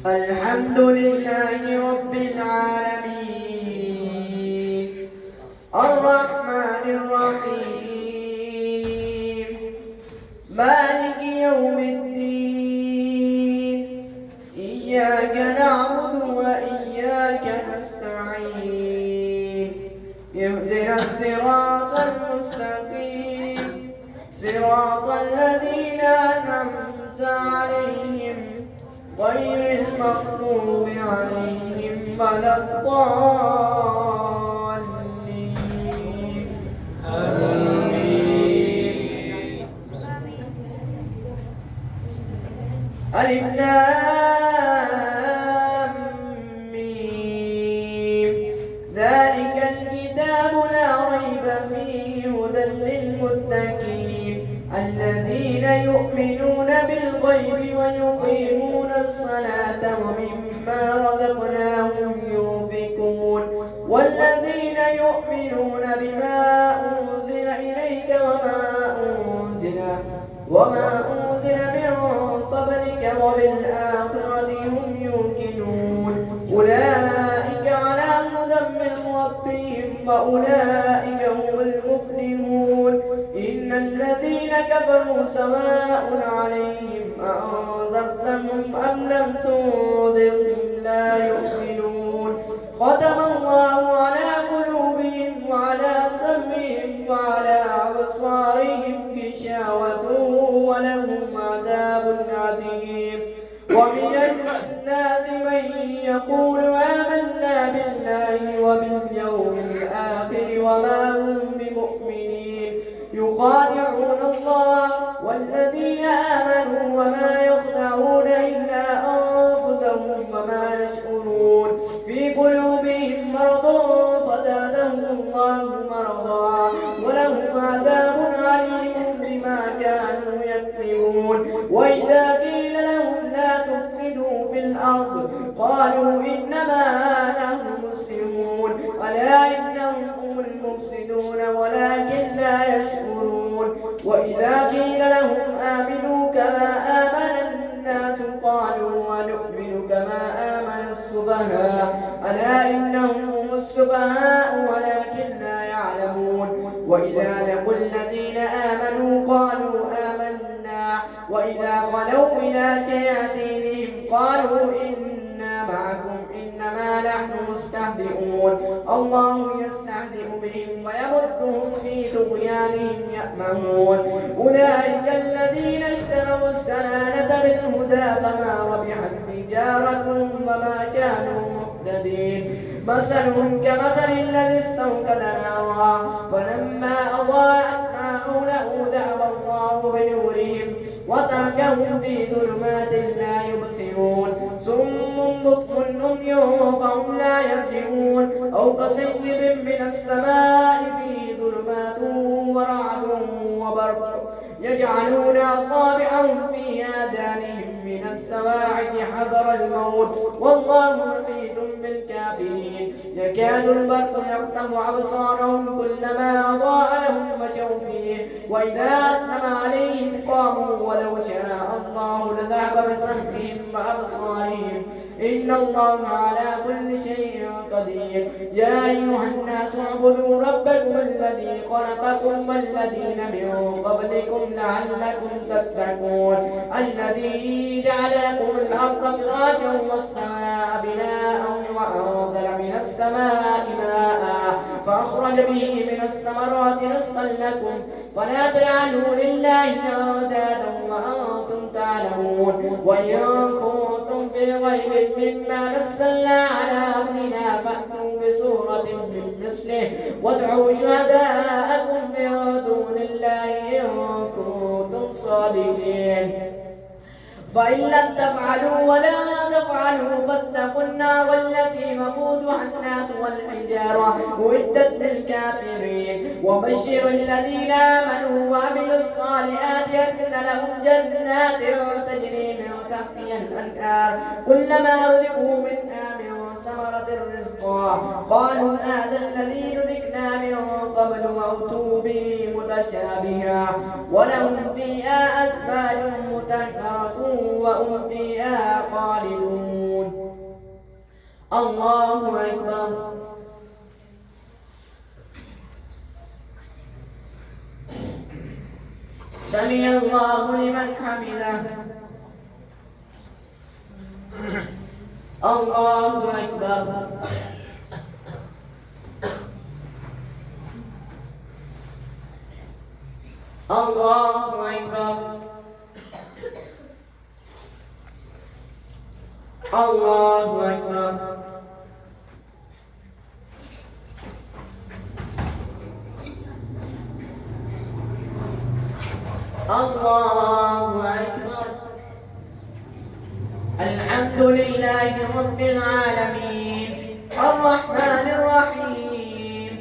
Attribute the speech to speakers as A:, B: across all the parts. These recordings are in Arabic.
A: الحمد لله رب العالمين الرحمن الرحيم مالك يوم الدين إياك نعبد وإياك نستعين اهدنا الصراط المستقيم صراط الذين أنعمت عليهم غير المغضوب عليهم ولا الضالين آمين. ألف لام ميم ذلك الكتاب لا ريب فيه هدى للمتقين الذين يؤمنون بالغيب ويقيمون الصلاة ومما رزقناهم ينفقون والذين يؤمنون بما أنزل إليك وما أنزل من قبلك وبالآخرة هم يوقنون أولئك على هدى من ربهم وأولئك هم المفلحون إن الذين كفروا سواء عليهم أأنذرتهم أم لم تنذرهم لا يؤمنون ختم الله على قلوبهم وعلى سمعهم وعلى أبصارهم غشاوة ولهم عذاب عظيم ومن الناس من يقول آمنا بالله وباليوم الآخر وما هم بمؤمنين يخادعون الله والذين آمنوا وما يخدعون إلا أنفسهم وما يشعرون في قلوبهم مرض فزادهم الله مرضا ولهم عذاب عليم بما كانوا يكذبون وإذا قيل لهم لا تفسدوا في الأرض قالوا إنما نحن مسلمون ألا إنهم هم المفسدون ولكن لا يشعرون وإذا قيل لهم آمنوا كما آمن الناس قالوا ونؤمن كما آمن السفهاء ألا إنهم هم السفهاء ولكن لا يعلمون وإذا لقوا الذين آمنوا قالوا آمنا وإذا خلوا إلى شياطينهم قالوا إنا معكم إنما نحن مستهزئون الله يستهزئ بهم ويمدهم في طغيانهم يأمهون أولئك الذين اشتروا الضلالة بالهدى فما ربحت تجارتهم وما كانوا مهتدين مثلهم كمثل الذي استوقد نارا فلما أضاءت ما حوله ذهب الله بنورهم وتركهم في ظلمات لا يبصرون صم بكم عمي فهم لا يرجعون أو كصيب من السماء فيه ظلمات ورعد وبرق يجعلون أصابعهم في آذانهم من الصواعق حذر الموت والله محيط بالكافرين يكاد البرق يقطع أبصارهم كلما أضاء لهم مشوا فيه وإذا أظلم عليهم قاموا ولو شاء الله لذهب بسمعهم وأبصارهم إن الله على كل شيء قدير يا أيها الناس اعبدوا ربكم الذي خلقكم والذين من قبلكم لعلكم تتقون الذي جعل لكم الأرض فراشا والسماء بناء وأنزل من السماء ماء فأخرج به من الثمرات رزقا لكم فلا تجعلوا لله أندادا وأنتم تعلمون وإن كنتم في ريب مما نزلنا على عبدنا فأتوا بسورة من مثله وادعوا شهداءكم من دون الله إن كنتم صادقين فإن لم تفعلوا ولا تفعلوا فاتقوا النار التي وقودها الناس والحجارة أعدت للكافرين وبشر الذين آمنوا وعملوا الصالحات أن لهم جنات تجري من تحتها الأنهار كلما رزقوا منها من ثمرة رزقا قالوا هذا الذي رزقنا من قبل وأتوا به متشابها ولهم فيها أزواج مطهرة وهم فيها خالدون الله أكبر. سمع الله لمن حمده. الله أكبر. الله أكبر. الله أكبر. الله أكبر. الحمد لله رب العالمين الرحمن الرحيم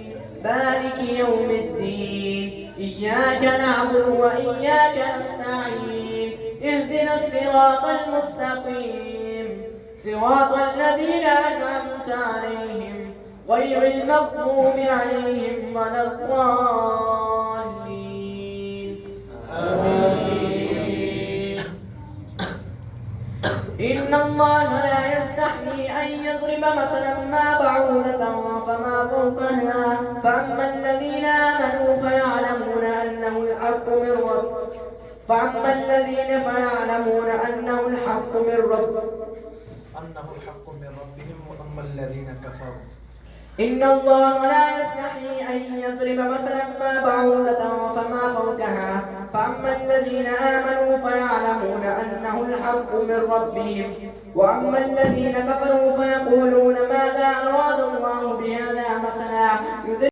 A: مالك يوم الدين إياك نعبد وإياك نستعين اهدنا الصراط المستقيم صراط الذين أنعمت عليهم غير المغضوب عليهم ولا الضالين. آمين. إن الله لا يستحيي أن يضرب مثلا ما بعوضة فما فوقها فأما الذين آمنوا فيعلمون أنه الحق من ربهم
B: وأما الذين كفروا
A: إن الله لا يستحيي أن يضرب مثلا ما بعوضة فما فوقها فأما الذين آمنوا فيعلمون أنه الحق من ربهم وأما الذين كفروا فيقولون ماذا أراد الله بهذا مثلا